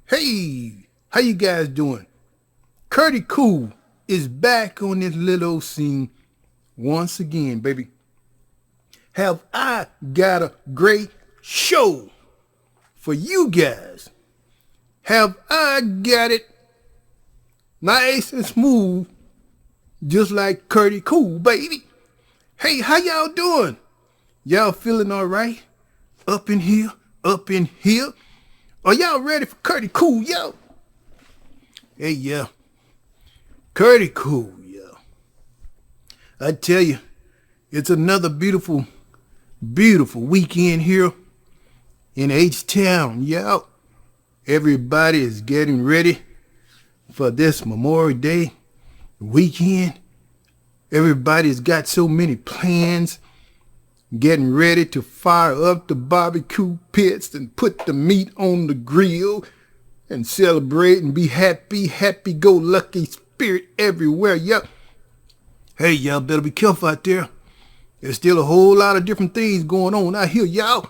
Hey, how you guys doing? Curdy Cool is back on this little scene once again, baby. Have I got a great show for you guys? Have I got it nice and smooth, just like Curdy Cool, baby? Hey, how y'all doing? Y'all feeling all right? Up in here, up in here? Are y'all ready for Curdy Cool, yo? Hey, yeah. Curdy Cool, yo. I tell you, it's another beautiful weekend here in H-Town, yo. Everybody is getting ready for this Memorial Day weekend. Everybody's got so many plans, getting ready to fire up the barbecue pits and put the meat on the grill and celebrate and be happy-go-lucky spirit everywhere, yo. Hey, y'all better be careful out there. There's still a whole lot of different things going on out here, y'all.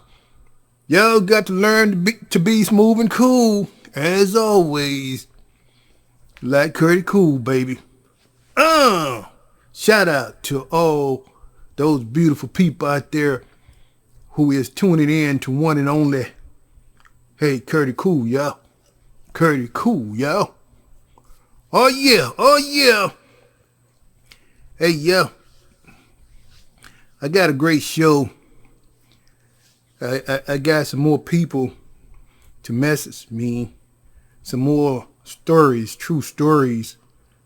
Y'all got to learn to be smooth and cool, as always. Like Curdy Cool, baby. Shout out to all those beautiful people out there who is tuning in to one and only, hey, Curdy Cool, y'all. Curdy Cool, y'all. Oh, yeah. Oh, yeah. Hey, yeah. I got a great show. I got some more people to message me. Some more stories, true stories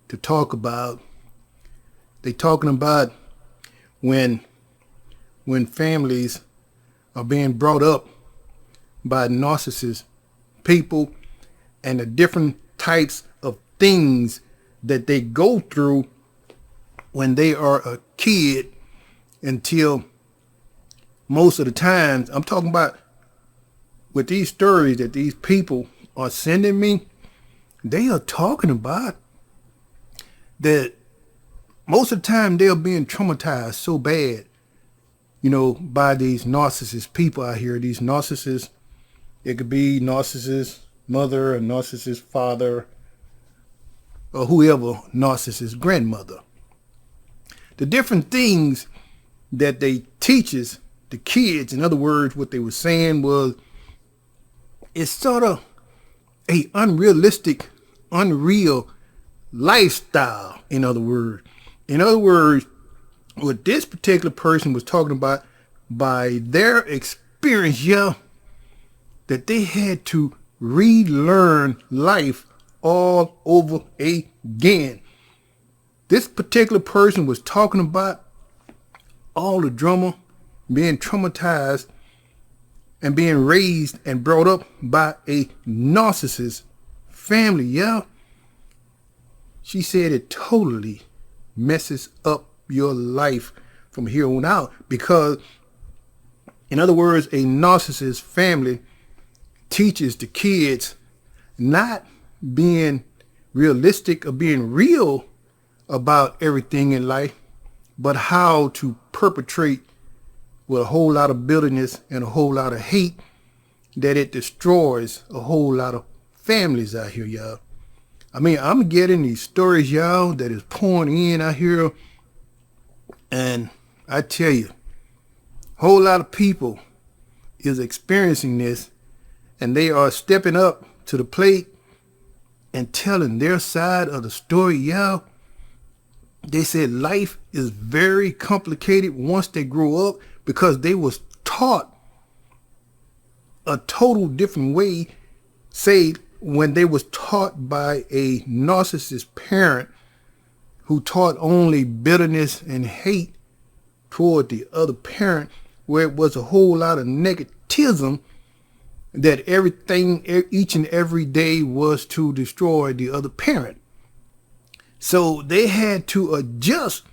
to talk about. They talking about when families are being brought up by narcissist people and the different types of things that they go through when they are a kid until most of the times, I'm talking about with these stories that these people are sending me, they are talking about that most of the time they're being traumatized so bad, by these narcissist people out here. These narcissists, it could be narcissist mother or narcissist father or whoever, narcissist grandmother. The different things that they teaches the kids, in other words, what they were saying was, it's sort of a unrealistic, unreal lifestyle, in other words. In other words, what this particular person was talking about, by their experience, that they had to relearn life all over again. This particular person was talking about all the drama, being traumatized and being raised and brought up by a narcissist family, She said it totally messes up your life from here on out because, in other words, a narcissist family teaches the kids not being realistic or being real about everything in life, but how to perpetrate with a whole lot of bitterness and a whole lot of hate that it destroys a whole lot of families out here, y'all. I mean, I'm getting these stories, y'all, that is pouring in out here. And I tell you, a whole lot of people is experiencing this, and they are stepping up to the plate and telling their side of the story, y'all. They said life is very complicated once they grow up because they was taught a total different way, say, when they was taught by a narcissist parent who taught only bitterness and hate toward the other parent, where it was a whole lot of negativism, that everything, each and every day was to destroy the other parent. So they had to adjust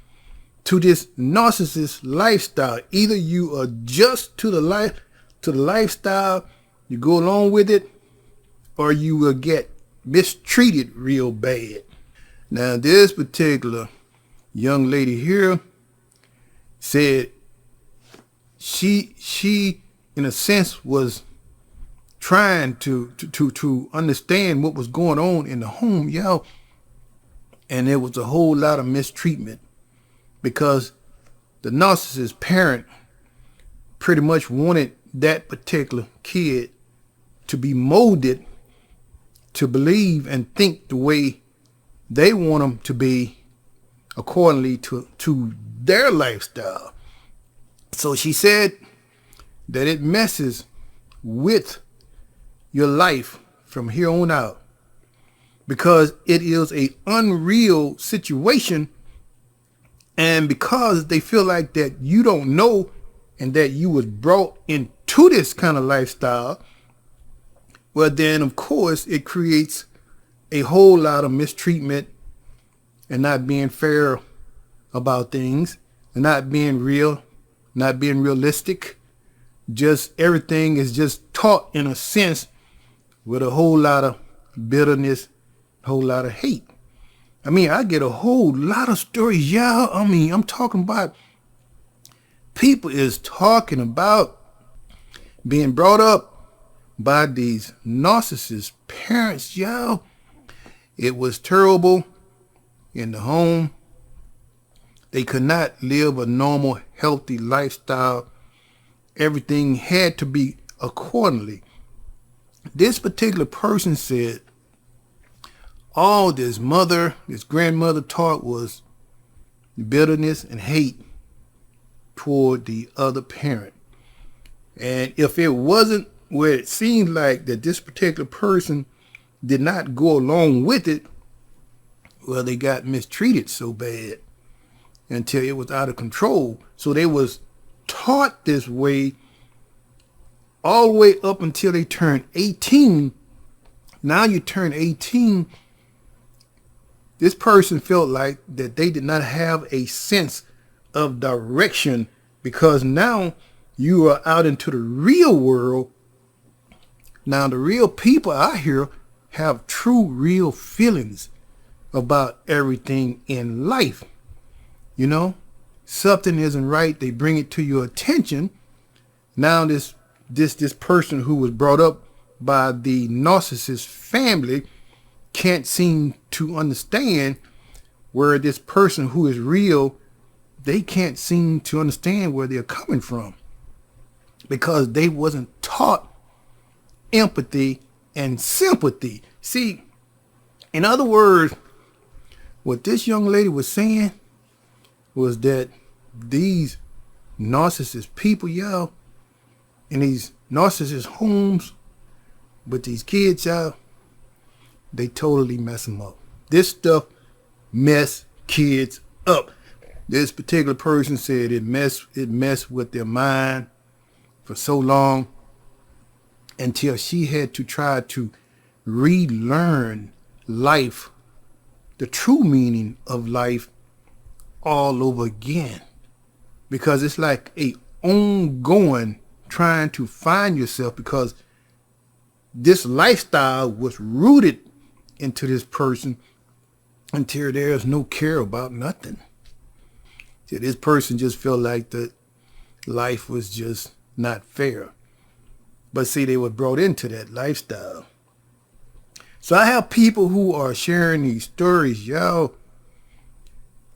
to this narcissist lifestyle. Either you adjust to the lifestyle, you go along with it, or you will get mistreated real bad. Now, this particular young lady here said she in a sense was trying to understand what was going on in the home, yo. And there was a whole lot of mistreatment because the narcissist parent pretty much wanted that particular kid to be molded to believe and think the way they want them to be accordingly to their lifestyle. So she said that it messes with your life from here on out because it is a unreal situation, and because they feel like that you don't know and that you was brought into this kind of lifestyle, well then of course it creates a whole lot of mistreatment and not being fair about things and not being real, not being realistic. Just everything is just taught in a sense with a whole lot of bitterness, a whole lot of hate. I mean, I get a whole lot of stories, y'all. I mean, I'm talking about people is talking about being brought up by these narcissist parents, y'all. It was terrible in the home. They could not live a normal, healthy lifestyle. Everything had to be accordingly. This particular person said all this grandmother taught was bitterness and hate toward the other parent. And if it wasn't where it seemed like that this particular person did not go along with it, well, they got mistreated so bad until it was out of control. So they was taught this way all the way up until they turned 18. Now you turn 18, this person felt like that they did not have a sense of direction because now you are out into the real world. Now the real people out here have true, real feelings about everything in life. You know, something isn't right, they bring it to your attention. Now this person who was brought up by the narcissist family can't seem to understand where this person who is real, they can't seem to understand where they're coming from because they wasn't taught empathy and sympathy. See, in other words, what this young lady was saying was that these narcissist people, y'all, in these narcissist homes with these kids, y'all, they totally mess them up. This stuff mess kids up. This particular person said it messed with their mind for so long until she had to try to relearn life, the true meaning of life, all over again. Because it's like a ongoing trying to find yourself, because this lifestyle was rooted into this person until there's no care about nothing. So this person just felt like that life was just not fair. But see, they were brought into that lifestyle. So I have people who are sharing these stories, y'all,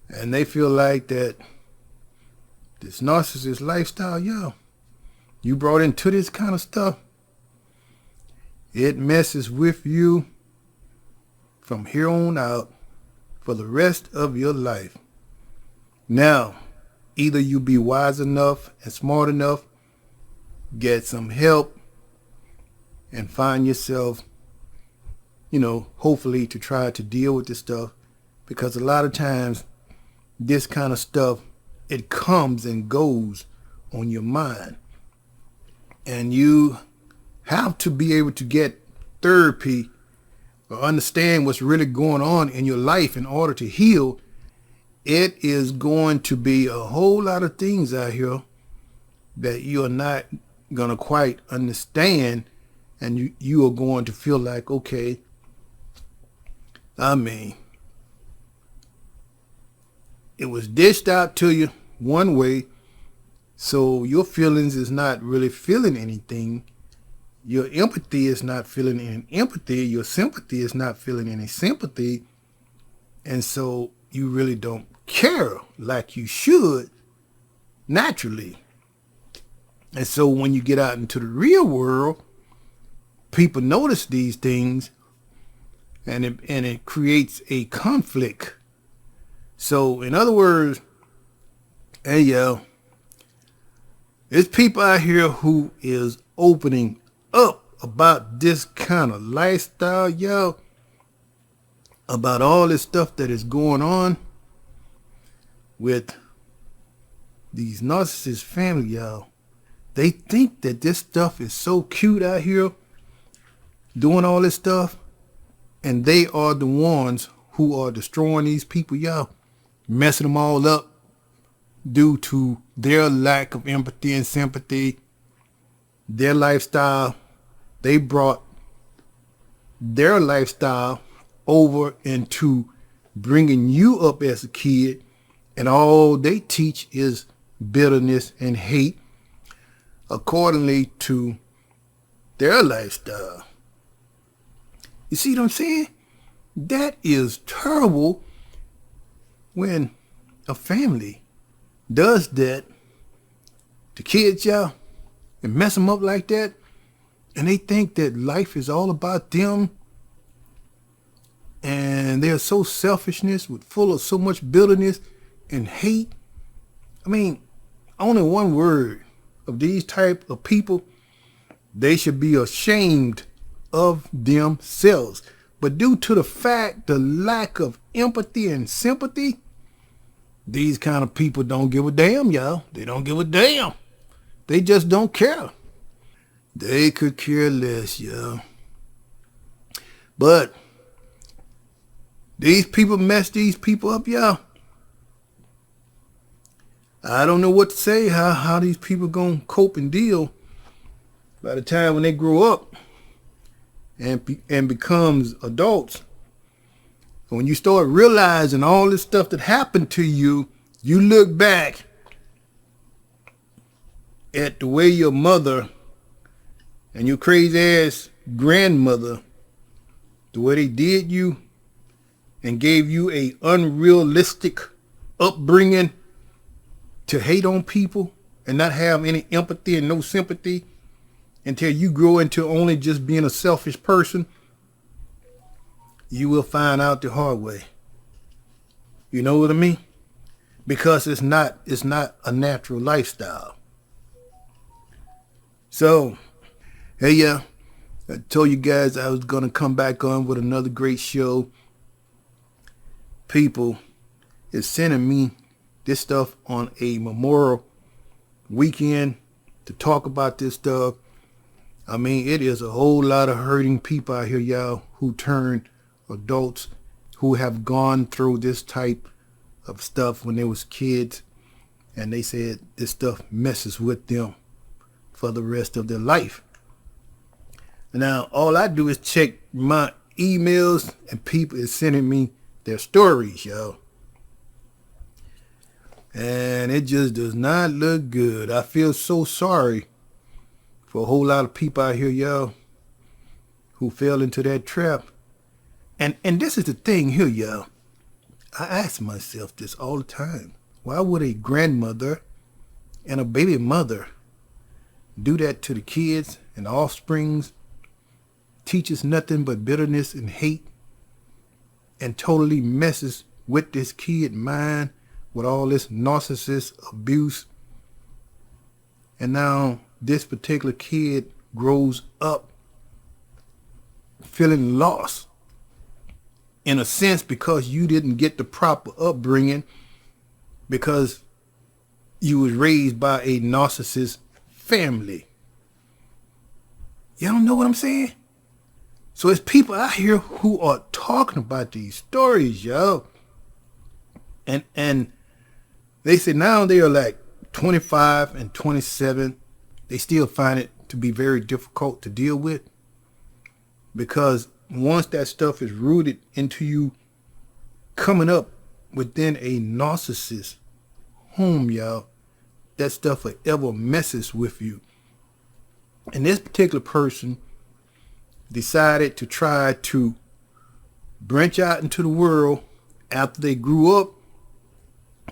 and they feel like that this narcissist lifestyle, y'all, you brought into this kind of stuff, it messes with you from here on out for the rest of your life. Now, either you be wise enough and smart enough, get some help, and find yourself, hopefully to try to deal with this stuff, because a lot of times this kind of stuff, it comes and goes on your mind. And you have to be able to get therapy or understand what's really going on in your life in order to heal. It is going to be a whole lot of things out here that you are not going to quite understand, and you are going to feel like, okay, I mean, it was dished out to you one way, so your feelings is not really feeling anything, Your empathy is not feeling any empathy. Your sympathy is not feeling any sympathy. And so you really don't care like you should naturally. And so when you get out into the real world, people notice these things, and it creates a conflict. So in other words, hey yo, there's people out here who is opening up about this kind of lifestyle, yo, about all this stuff that is going on with these narcissist family, y'all. They think that this stuff is so cute out here, doing all this stuff, and they are the ones who are destroying these people, y'all, messing them all up due to their lack of empathy and sympathy, their lifestyle. They brought their lifestyle over into bringing you up as a kid, and all they teach is bitterness and hate accordingly to their lifestyle. You see what I'm saying? That is terrible when a family does that to kids, y'all, and mess them up like that, and they think that life is all about them, and they're so selfishness, full of so much bitterness and hate. I mean, only one word of these type of people: they should be ashamed of themselves. But due to the lack of empathy and sympathy, these kind of people don't give a damn, y'all. They don't give a damn. They just don't care. They could care less, y'all. But these people mess these people up, y'all. I don't know what to say, how these people gonna cope and deal by the time when they grow up and becomes adults. When you start realizing all this stuff that happened to you, you look back at the way your mother and your crazy ass grandmother, the way they did you and gave you a unrealistic upbringing to hate on people and not have any empathy and no sympathy until you grow into only just being a selfish person. You will find out the hard way. You know what I mean? Because it's not a natural lifestyle. So, hey, yeah, I told you guys I was going to come back on with another great show. People is sending me this stuff on a Memorial weekend to talk about this stuff. I mean, it is a whole lot of hurting people out here, y'all, who turned adults, who have gone through this type of stuff when they was kids, and they said this stuff messes with them for the rest of their life. Now, all I do is check my emails, and people is sending me their stories, y'all. And it just does not look good. I feel so sorry for a whole lot of people out here, y'all, who fell into that trap. And this is the thing here, y'all. I ask myself this all the time. Why would a grandmother and a baby mother do that to the kids and the offsprings? Teaches nothing but bitterness and hate, and totally messes with this kid mind with all this narcissist abuse. And now this particular kid grows up feeling lost, in a sense, because you didn't get the proper upbringing, because you was raised by a narcissist family. Y'all know what I'm saying? So it's people out here who are talking about these stories, y'all. And they say now they are like 25 and 27. They still find it to be very difficult to deal with, because once that stuff is rooted into you coming up within a narcissist home, y'all, that stuff forever messes with you. And this particular person decided to try to branch out into the world after they grew up,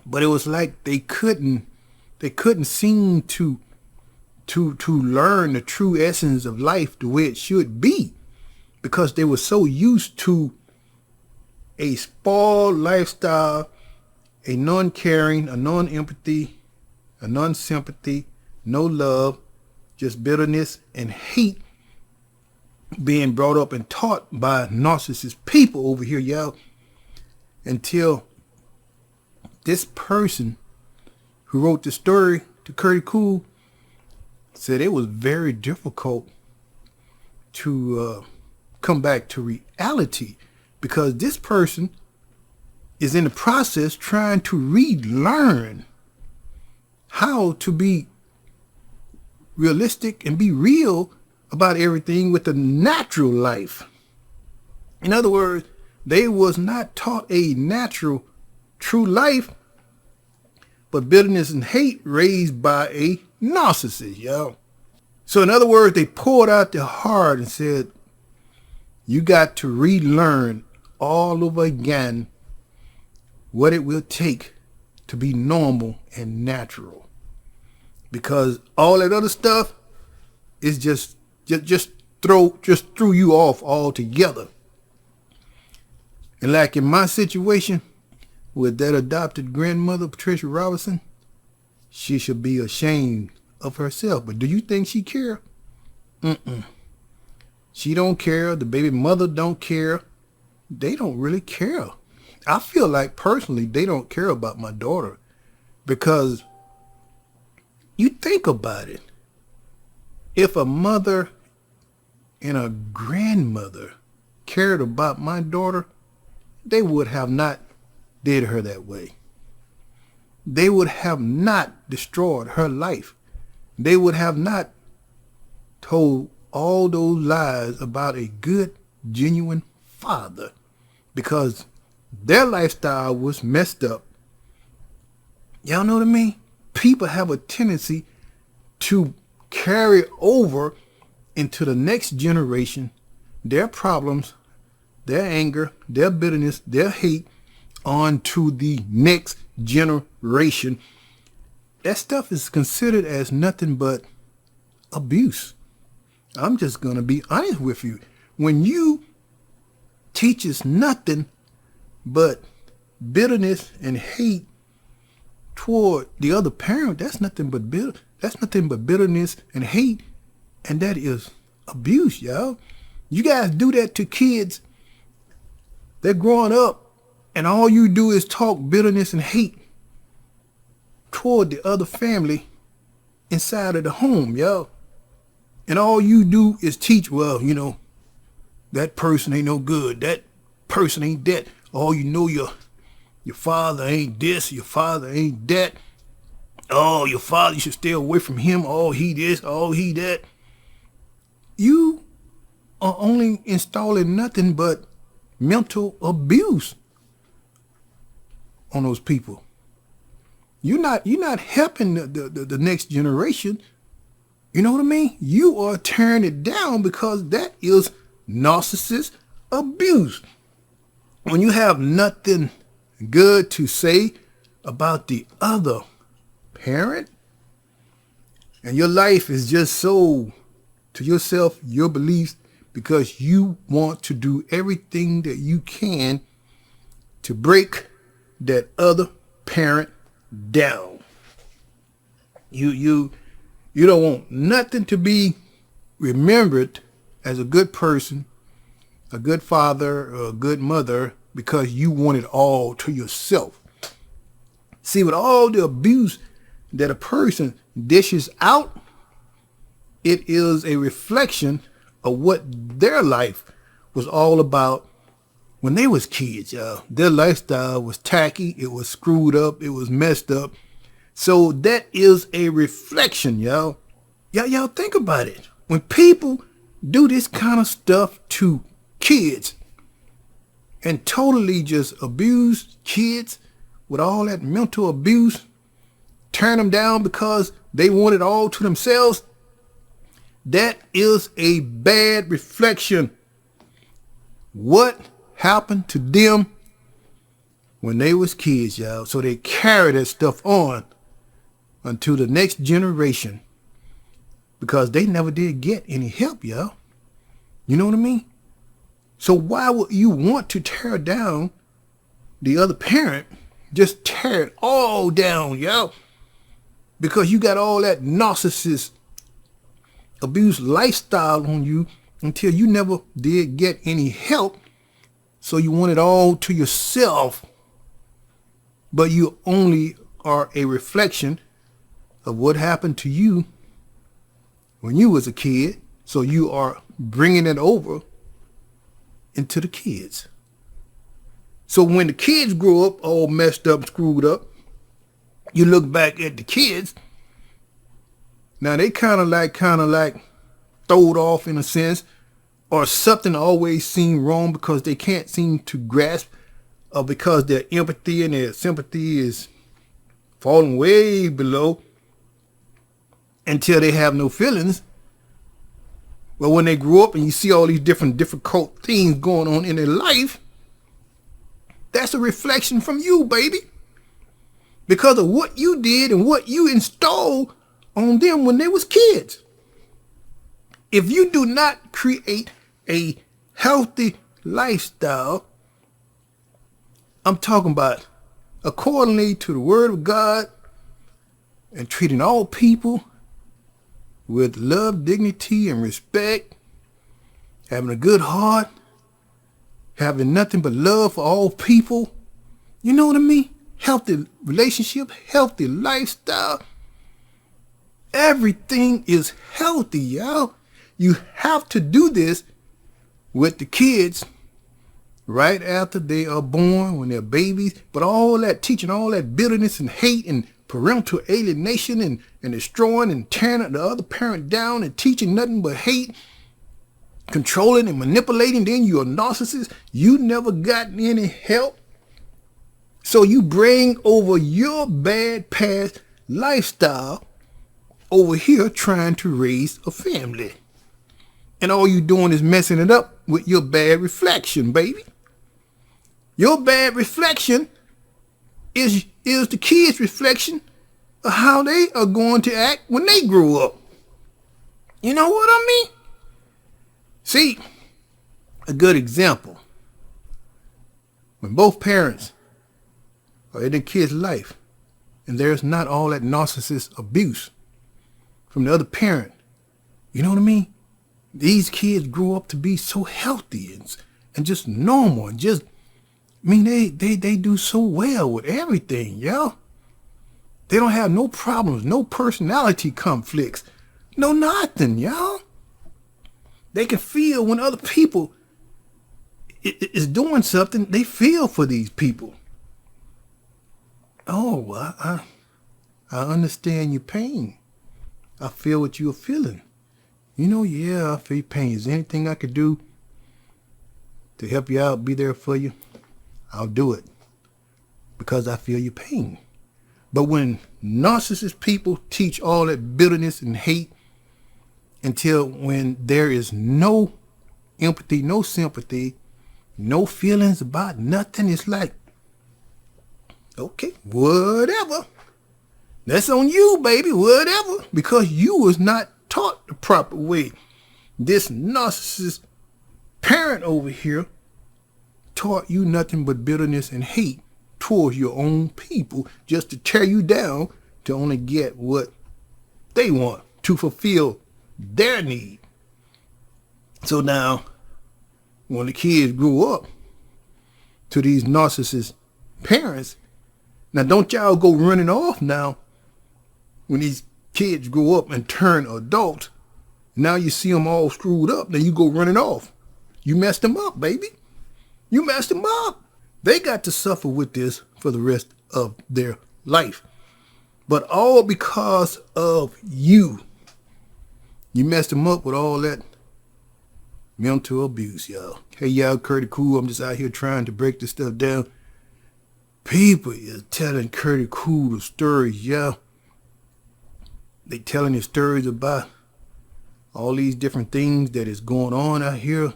but it was like they couldn't seem to learn the true essence of life the way it should be, because they were so used to a spoiled lifestyle, a non-caring, a non-empathy, a non-sympathy, no love, just bitterness and hate, being brought up and taught by narcissist people over here, y'all, until this person who wrote the story to Curtie Cool said it was very difficult to come back to reality, because this person is in the process trying to relearn how to be realistic and be real about everything with the natural life. In other words, they was not taught a natural, true life, but bitterness and hate raised by a narcissist, y'all. So in other words, they poured out their heart and said, you got to relearn all over again what it will take to be normal and natural, because all that other stuff is just threw you off altogether. And like in my situation with that adopted grandmother, Patricia Robinson, she should be ashamed of herself. But do you think she care? She don't care. The baby mother don't care. They don't really care. I feel like personally they don't care about my daughter, because you think about it. If a mother and a grandmother cared about my daughter, they would have not did her that way. They would have not destroyed her life. They would have not told all those lies about a good, genuine father, because their lifestyle was messed up. Y'all know what I mean? People have a tendency to carry over into the next generation their problems, their anger, their bitterness, their hate onto the next generation. That stuff is considered as nothing but abuse. I'm just going to be honest with you. When you teach us nothing but bitterness and hate toward the other parent, that's nothing but bitterness and hate, and that is abuse, y'all. You guys do that to kids. They're growing up, and all you do is talk bitterness and hate toward the other family inside of the home, y'all. And all you do is teach, well, you know, that person ain't no good. That person ain't that. Oh, you know, your father ain't this. Your father ain't that. Oh, your father, you should stay away from him. Oh, he this. Oh, he that. You are only installing nothing but mental abuse on those people. You're not helping the next generation. You know what I mean? You are tearing it down, because that is narcissist abuse. When you have nothing good to say about the other parent, and your life is just so to yourself, your beliefs, because you want to do everything that you can to break that other parent down. You don't want nothing to be remembered as a good person, a good father, or a good mother, because you want it all to yourself. See, with all the abuse that a person dishes out, it is a reflection of what their life was all about when they was kids, y'all. Their lifestyle was tacky, it was screwed up, it was messed up. So that is a reflection, y'all. Y'all think about it. When people do this kind of stuff to kids and totally just abuse kids with all that mental abuse, turn them down because they want it all to themselves, That is a bad reflection. What happened to them when they was kids, y'all? So they carry that stuff on until the next generation because they never did get any help, y'all. You know what I mean? So why would you want to tear down the other parent? Just tear it all down, y'all. Because you got all that narcissist abuse lifestyle on you until you never did get any help. So you want it all to yourself. But you only are a reflection of what happened to you when you was a kid. So you are bringing it over into the kids. So when the kids grow up all messed up, screwed up, you look back at the kids. Now they kind of like throw it off in a sense, or something always seem wrong because they can't seem to grasp, or because their empathy and their sympathy is falling way below until they have no feelings. Well, when they grow up and you see all these different difficult things going on in their life, that's a reflection from you, baby. Because of what you did and what you installed on them when they was kids. If you do not create a healthy lifestyle, I'm talking about accordingly to the word of God and treating all people with love, dignity, and respect, having a good heart, having nothing but love for all people. You know what I mean? Healthy relationship, healthy lifestyle. Everything is healthy, y'all. You have to do this with the kids right after they are born, when they're babies. But all that teaching, all that bitterness and hate and parental alienation and destroying and tearing the other parent down and teaching nothing but hate, controlling and manipulating, then you're a narcissist. You never got any help. So you bring over your bad past lifestyle over here trying to raise a family. And all you doing is messing it up with your bad reflection, baby. Your bad reflection is the kids' reflection of how they are going to act when they grow up. You know what I mean? See, a good example. When both parents are in the kid's life and there's not all that narcissist abuse from the other parent, you know what I mean? These kids grow up to be so healthy and just normal and just, I mean, they do so well with everything, yo. They don't have no problems, no personality conflicts, no nothing, yo. They can feel when other people is doing something, they feel for these people. Oh, I understand your pain. I feel what you're feeling. You know, yeah, I feel your pain. Is there anything I could do to help you out, be there for you? I'll do it because I feel your pain. But when narcissist people teach all that bitterness and hate until when there is no empathy, no sympathy, no feelings about nothing, it's like, okay, whatever. That's on you, baby, whatever. Because you was not taught the proper way. This narcissist parent over here taught you nothing but bitterness and hate towards your own people just to tear you down to only get what they want, to fulfill their need. So now, when the kids grew up to these narcissist parents, now don't y'all go running off now when these kids grow up and turn adults. Now you see them all screwed up, then you go running off. You messed them up, baby. You messed them up. They got to suffer with this for the rest of their life. But all because of you. You messed them up with all that mental abuse, y'all. Hey, y'all, Curtie Cool. I'm just out here trying to break this stuff down. People is telling Curtie Cool stories, y'all. They telling his stories about all these different things that is going on out here,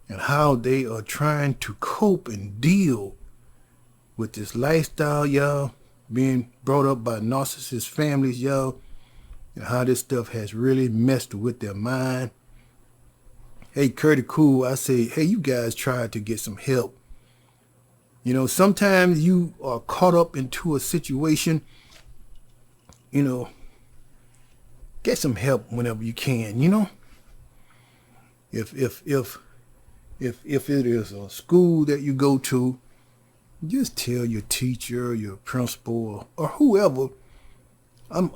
and how they are trying to cope and deal with this lifestyle, y'all, being brought up by narcissist families, y'all, and how this stuff has really messed with their mind. Hey, Curtis Cool, I say, hey, you guys try to get some help. You know, sometimes you are caught up into a situation, you know, get some help whenever you can, you know. If it is a school that you go to, just tell your teacher, your principal, or whoever, I'm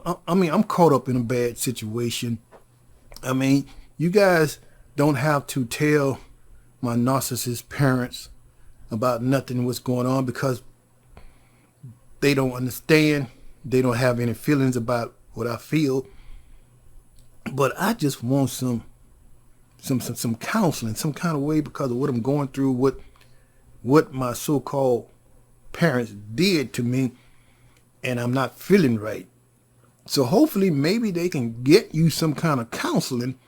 caught up in a bad situation. I mean, you guys don't have to tell my narcissist parents about nothing what's going on, because they don't understand. They don't have any feelings about what I feel. But I just want some counseling, some kind of way, because of what I'm going through, what my so-called parents did to me, and I'm not feeling right. So hopefully maybe they can get you some kind of counseling,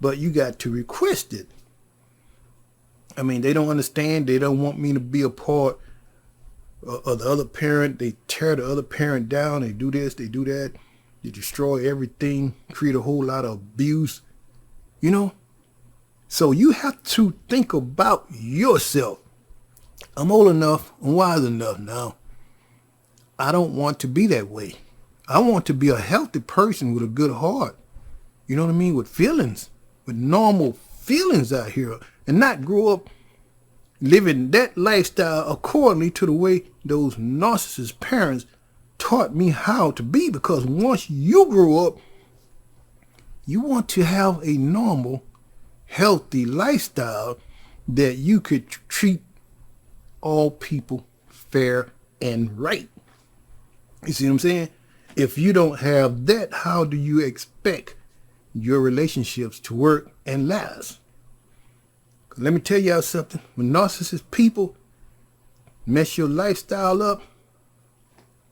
but you got to request it. I mean, they don't understand. They don't want me to be a part of the other parent. They tear the other parent down. They do this, they do that. They destroy everything, create a whole lot of abuse, you know? So you have to think about yourself. I'm old enough and wise enough now. I don't want to be that way. I want to be a healthy person with a good heart. You know what I mean? With feelings, with normal feelings out here, and not grow up living that lifestyle accordingly to the way those narcissist parents taught me how to be. Because once you grow up, you want to have a normal, healthy lifestyle that you could treat all people fair and right. You see what I'm saying? If you don't have that, how do you expect your relationships to work and last? Let me tell y'all something. When narcissist people mess your lifestyle up,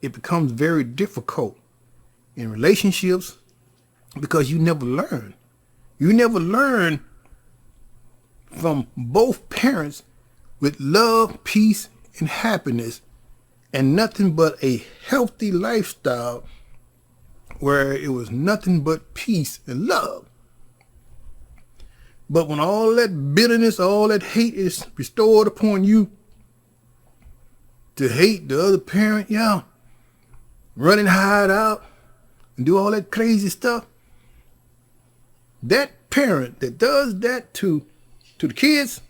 it becomes very difficult in relationships, because you never learn. You never learn from both parents with love, peace, and happiness, and nothing but a healthy lifestyle where it was nothing but peace and love. But when all that bitterness, all that hate is restored upon you, to hate the other parent, yeah, run and hide out and do all that crazy stuff, that parent that does that to the kids,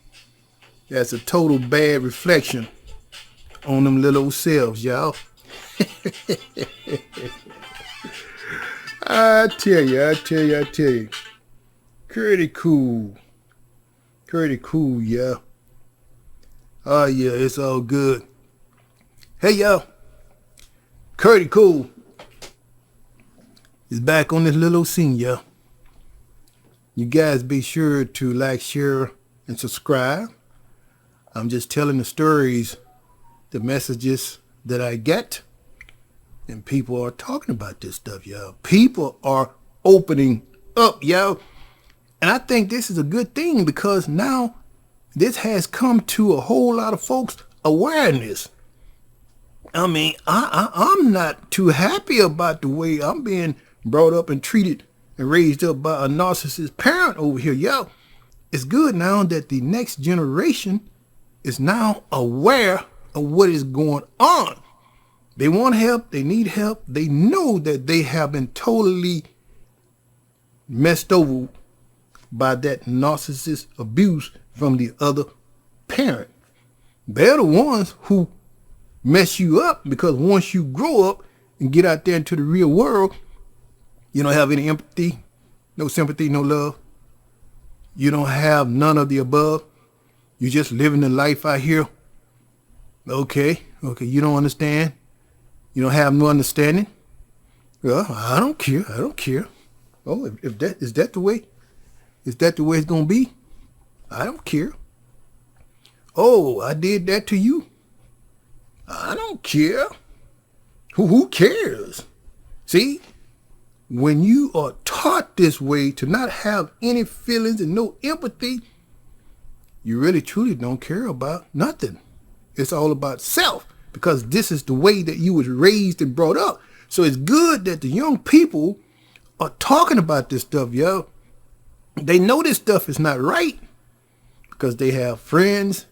that's a total bad reflection on them little old selves, y'all. I tell you. Curtis Cool, yeah. Oh yeah, it's all good. Hey y'all, Curtis Cool is back on this little scene, y'all. You guys be sure to like, share, and subscribe. I'm just telling the stories, the messages that I get, and people are talking about this stuff, y'all. People are opening up, y'all. And I think this is a good thing, because now this has come to a whole lot of folks' awareness. I mean, I'm not too happy about the way I'm being brought up and treated and raised up by a narcissist parent over here, y'all. It's good now that the next generation is now aware of what is going on. They want help. They need help. They know that they have been totally messed over by that narcissist abuse from the other parent. They're the ones who mess you up, because once you grow up and get out there into the real world, you don't have any empathy, no sympathy, no love. You don't have none of the above. You're just living the life out here. Okay, you don't understand. You don't have no understanding. Well, I don't care. Oh, if that is that the way? Is that the way it's gonna be? I don't care. Oh, I did that to you? I don't care. Who cares? See? when you are taught this way to not have any feelings and no empathy, you really truly don't care about nothing. It's all about self, because this is the way that you was raised and brought up. So it's good that the young people are talking about this stuff, yo. They know this stuff is not right because they have friends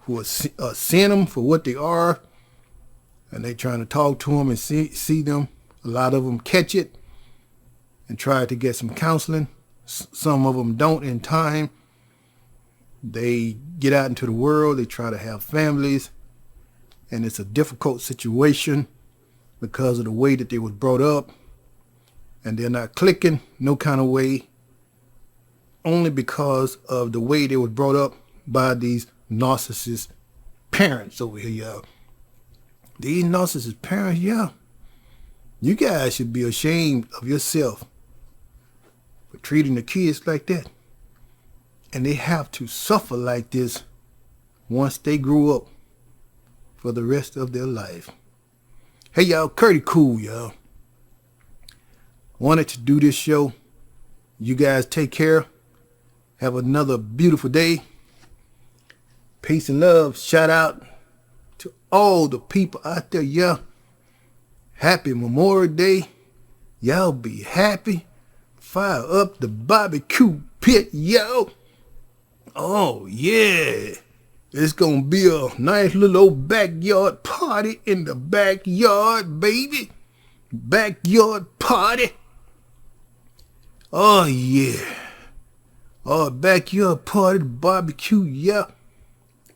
who are seeing them for what they are, and they trying to talk to them and see them. A lot of them catch it and try to get some counseling. Some of them don't in time. They get out into the world. They try to have families, and it's a difficult situation because of the way that they was brought up, and they're not clicking no kind of way, only because of the way they was brought up by these narcissist parents over here, y'all. These narcissist parents, yeah. You guys should be ashamed of yourself for treating the kids like that. And they have to suffer like this once they grew up for the rest of their life. Hey, y'all, CURTIEECOOL, y'all. Wanted to do this show. You guys take care. Have another beautiful day. Peace and love. Shout out to all the people out there, yeah. Happy Memorial Day. Y'all be happy. Fire up the barbecue pit, yo. Oh, yeah. It's going to be a nice little old backyard party in the backyard, baby. Backyard party. Oh, yeah. Oh, backyard party, barbecue, yeah.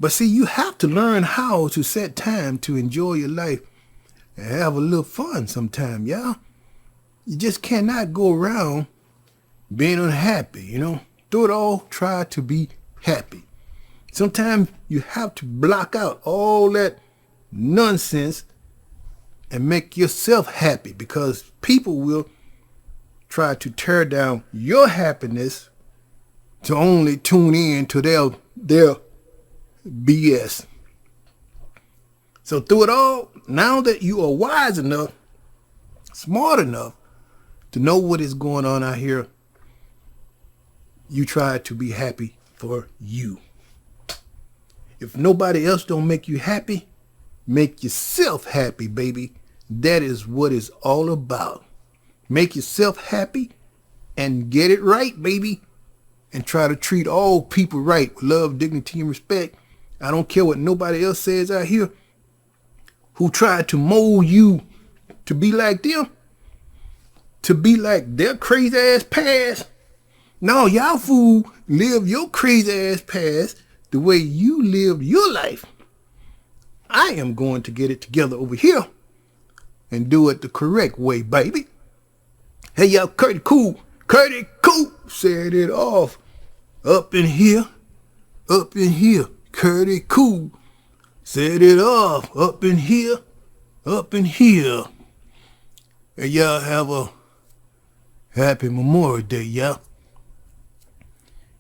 But see, you have to learn how to set time to enjoy your life and have a little fun sometime, y'all. You just cannot go around being unhappy, you know. Through it all, try to be happy. Sometimes you have to block out all that nonsense and make yourself happy, because people will try to tear down your happiness to only tune in to their BS. So through it all, now that you are wise enough, smart enough to know what is going on out here, you try to be happy for you. If nobody else don't make you happy, make yourself happy, baby. That is what it's all about. Make yourself happy and get it right, baby. And try to treat all people right with love, dignity, and respect. I don't care what nobody else says out here who tried to mold you to be like them, to be like their crazy ass past. No, y'all fool, live your crazy ass past the way you live your life. I am going to get it together over here and do it the correct way, baby. Hey, y'all, CURTIEECOOL, CURTIEECOOL, set it off. Up in here, CURTIEECOOL, set it off. Up in here. And y'all have a happy Memorial Day, y'all.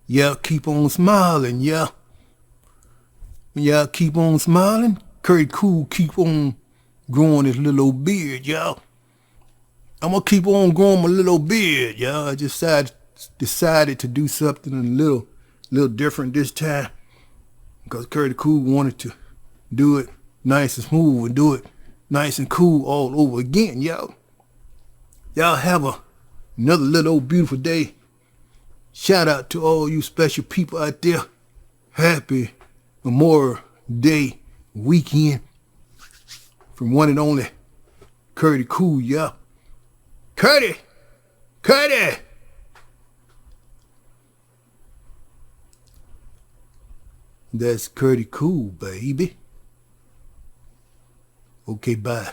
Y'all keep on smiling, y'all. Y'all keep on smiling. CURTIEECOOL keep on growing his little old beard, y'all. I'm gonna keep on growing my little beard, y'all. I just decided to do something a little different this time, because CURTIEECOOL wanted to do it nice and smooth and do it nice and cool all over again, y'all. Y'all have another little old beautiful day. Shout out to all you special people out there. Happy Memorial Day weekend from one and only CURTIEECOOL, y'all. Curtie! That's CURTIEECOOL, baby. Okay, bye.